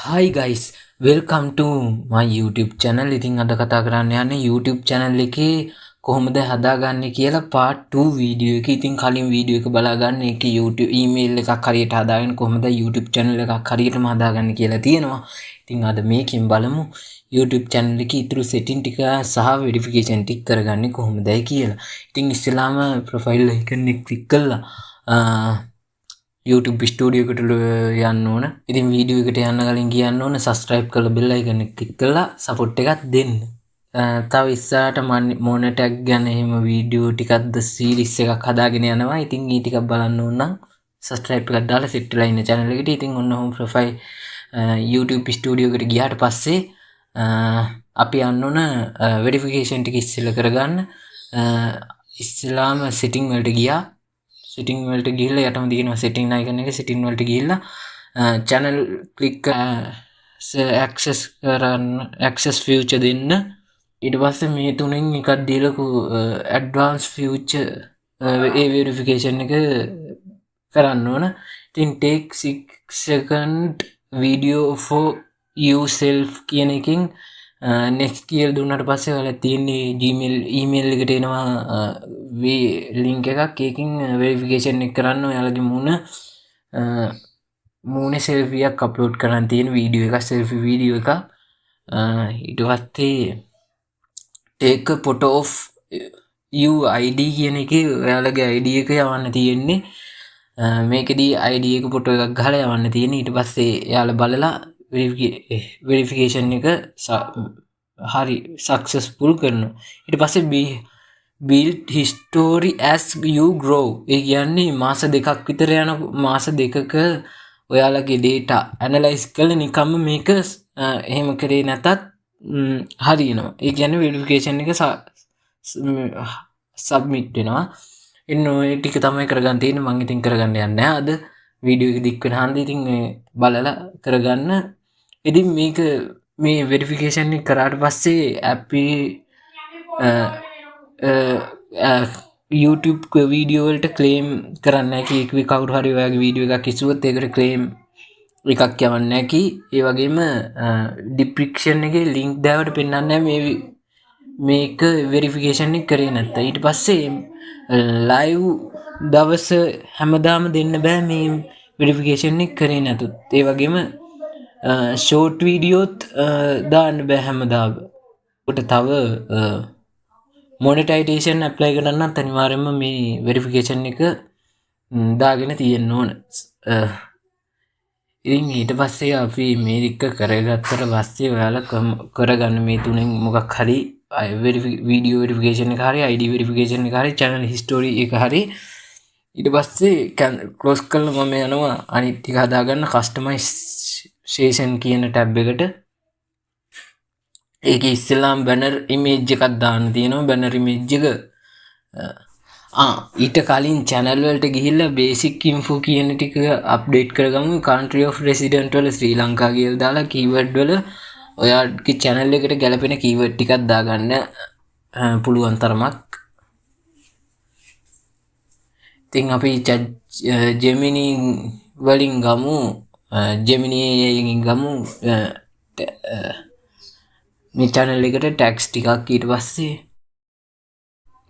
Hi guys, welcome to my YouTube channel. ඉතින් අද කතා කරන්න යන්නේ YouTube channel එකේ කොහොමද හදාගන්නේ කියලා part 2 වීඩියෝ එක. ඉතින් කලින් වීඩියෝ එක බලා ගන්න. ඒකේ YouTube email එකක් හරියට හදාගෙන කොහොමද YouTube channel එකක් හරියටම හදාගන්නේ කියලා තියෙනවා. ඉතින් අද මේකෙන් බලමු YouTube channel එකේ ඉතුරු setting ටික සහ verification ටික කරගන්නේ කොහොමදයි කියලා. ඉතින් ඉස්සෙල්ලාම profile icon එක click කරලා YouTube ස්ටඩියෝ එකට යන්න ඕන. ඉතින් වීඩියෝ එකට යන්න කලින් කියන්න ඕන subscribe කරලා bell icon එක click කරලා support එකක් දෙන්න. තව ඉස්සරහට මොන tag ගැන එහෙම වීඩියෝ ටිකක්ද series එකක් හදාගෙන යනවා. ඉතින් ඒ ටිකක් බලන්න ඕන නම් subscribe එකක් දාලා set වෙලා ඉන්න channel එකට. ඉතින් ඔන්න home profile YouTube ස්ටඩියෝ එකට ගියාට පස්සේ අපි යන්න ඕන verification ටික ඉස්සෙල්ලා කරගන්න. ඉස්සෙල්ලාම setting වලට ගියා. setting වලට ගිහිල්ලා යටම තියෙනවා setting icon එක. setting වලට ගිහිල්ලා channel click access කරන්න access feature දෙන්න. ඊට පස්සේ මේ තුනෙන් එකක් දීලා advanced feature ඒ verification එක කරන්න ඕන. ඉතින් take 6 second video for yourself කියන එකෙන් next කියලා දුන්නාට පස්සේ ඔයාලා තියෙන්නේ Gmail email එකට එනවා link එකක්. ඒකෙන් verification එක කරන්න ඔයාලගේ මූණේ selfie එකක් upload කරන්න තියෙන වීඩියෝ එකක් selfie වීඩියෝ එකක්. ඊට පස්සේ take a photo of you ID කියන එකේ ඔයාලගේ ID එක යවන්න තියෙන්නේ. මේකෙදී ID එක ෆොටෝ එකක් ගහලා යවන්න තියෙන්නේ. ඊට පස්සේ එයාලා බලලා verification එක හරි successful කරනවා. ඊට පස්සේ build history as you grow. ඒ කියන්නේ මාස දෙකක් විතර යන මාස දෙකක ඔයාලගේ data analyze කරලා නිකම්ම මේක එහෙම කරේ නැතත් හරියනවා. ඒ කියන්නේ verification එක submit වෙනවා. ඉන්න ඔය ටික තමයි කරගන්න තියෙන්නේ. මම ඉතින් කරගන්න යන්නේ නැහැ අද. වීඩියෝ එක දික් වෙන හන්ද ඉතින් බලලා කරගන්න. ඉතින් මේක මේ verification එක කරාට පස්සේ අපි YouTube වීඩියෝ වලට claim කරන්න නැහැ. කී කවුරු හරි ඔයාගේ වීඩියෝ එකක් ඉස්සුවොත් ඒකට claim එකක් යවන්න නැහැ කී. ඒ වගේම description එකේ link දාවට පෙන්නන්නේ නැහැ මේක verification එක කරේ නැත්නම්. ඊට පස්සේ live දවස හැමදාම දෙන්න බෑ මේ verification එක කරේ නැතුත්. ඒ වගේම short videoත් දාන්න බෑ හැමදාම. උට තව monetization apply කරන්න නම් අනිවාර්යයෙන්ම මේ verification එක දාගෙන තියෙන්න ඕන. ඉතින් ඊට පස්සේ අපි මේක කරගත්තට පස්සේ ඔයාලා කරගන්න මේ තුනෙන් මොකක් හරි video verification එක හරි ID verification එක හරි channel history එක හරි. ඊට පස්සේ close කරලා මම යනවා අනිත් ටික හදාගන්න customization කියන tab එකට. ඒක ඉස්සෙල්ලාම banner image එකක් දාන්න තියෙනවා. banner image එක ඊට කලින් channel වලට ගිහිල්ලා basic info කියන ටික update කරගමු. country of resident වල ශ්‍රී ලංකා කියලා දාලා keyword වල ඔයාගේ channel එකට ගැලපෙන keyword ටිකක් දාගන්න පුළුවන් තරමක්. ඉතින් අපි Gemini වලින් ගමු. Gemini එකකින් ගමු මේ channel එකට tags ටිකක්. ඊට පස්සේ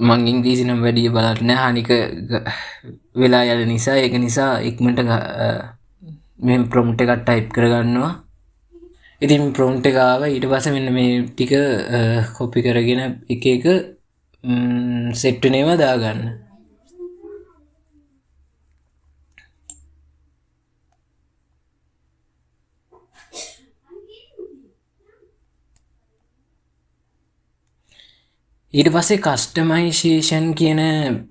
මං ඉංග්‍රීසි නම් වැඩි බලන්න නැහැ. අනික වෙලා යන නිසා ඒක නිසා ඉක්මනට මේ prompt එකක් type කරගන්නවා. ඉතින් prompt එක ආවා. ඊට පස්සේ මෙන්න මේ ටික copy කරගෙන එක එක set වෙනේම දාගන්න. ඊට පස්සේ customization කියන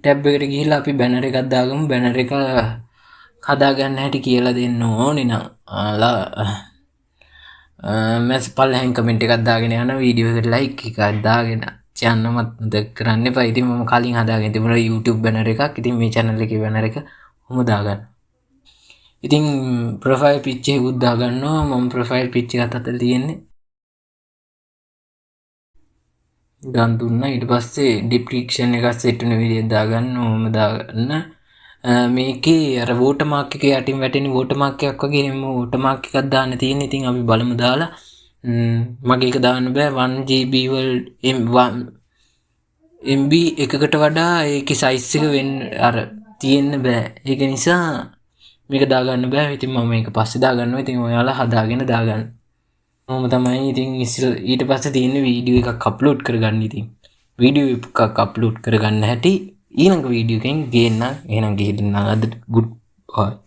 tab එකට ගිහිල්ලා අපි banner එකක් දාගමු. banner එක හදාගන්න හැටි කියලා දෙන්න ඕනේ නම් මැස් පල්ලෙන් කමෙන්ට් එකක් දාගෙන යන වීඩියෝ එකට like එකක් දාගෙන channel මතක කරන්න එපා. ඉතින් මම කලින් හදාගෙන තිබුණා YouTube banner එකක්. ඉතින් මේ channel එකේ banner එක කොහොම දාගන්න. ඉතින් profile picture එකක් දාගන්නවා. මම profile picture එකත් අතට තියෙන්නේ. ගන් දුන්නා. ඊට පස්සේ description එක set වෙන විදිහට දාගන්න ඕම දාගන්න. මේකේ අර වෝටර්මාර්ක් එකේ යටින් වැටෙන වෝටර්මාර්ක් එකක් වගේ එම වෝටර්මාර්ක් එකක් දාන්න තියෙන. ඉතින් අපි බලමු දාලා. මගේ එක දාන්න බෑ 1GB MB එකකට වඩා ඒකේ සයිස් එක වෙන්න අර තියෙන්න බෑ. ඒක නිසා මේක දාගන්න බෑ. ඉතින් මම මේක පස්සේ දාගන්නවා. ඉතින් ඔයාලා හදාගෙන දාගන්න. මම තමයි ඉතින් ඊට පස්සේ තියෙන වීඩියෝ එකක් අප්ලෝඩ් කරගන්න. ඉතින් වීඩියෝ එකක් අප්ලෝඩ් කරගන්න හැටි ඊළඟ වීඩියෝ එකෙන් ගේන්න. එහෙනම් ගිහින් අද good bye.